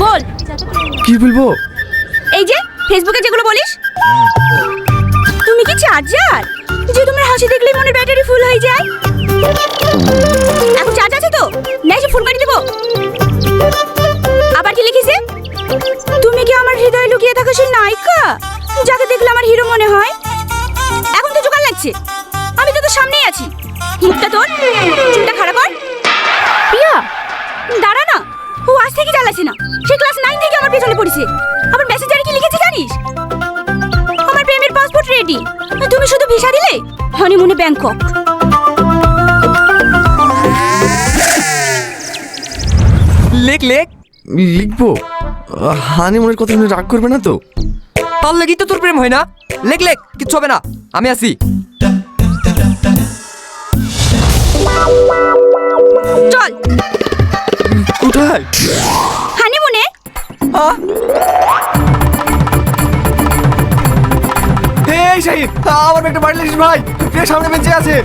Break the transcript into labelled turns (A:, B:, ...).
A: বল।
B: কি বলবো?
A: এই যে ফেসবুকে যেগুলো বলিস, তুমি কি চার্জার যে তোমার হাসি দেখলেই মনের ব্যাটারি ফুল হয়ে যায়? এখন চার্জ আছে তো, না এসে ফুল করে দেবো। আবার কি লিখেছে? তুমি কি আমার হৃদয়ে লুকিয়ে থাকা সেই নায়িকা যাকে দেখলে আমার হিরো মনে হয়? এখন তো জোগাড় লাগছে, আমি তো তোর সামনেই আছি। মুখটা তোর, চুলটা খারাপ কর। প্রিয়া দাঁড়া না, ও আজ থেকে চালাচ্ছে না, সে ক্লাস 9 থেকে আমার পেছনে পড়েছে। আবার মেসেঞ্জারে কি লিখেছে জানিস? আমার প্রেমের পাসপোর্ট রেডি, তুমি শুধু ভিসা দিলে হানিমুনে ব্যাংকক।
C: লেখ লেখ।
B: লিখবো? হানিমুনের কথা শুনে রাগ করবে না তো?
C: তার লাগি তো তোর প্রেম হয় না। লেখ লেখ, কিচ্ছু হবে না, আমি আসি।
A: চল।
B: কোথায়?
A: হানিমুনে।
C: এই শাহিদ, আমার একটা বাড়ি লিখিস ভাই, প্রিয়া সামনে বেঁচে আছে।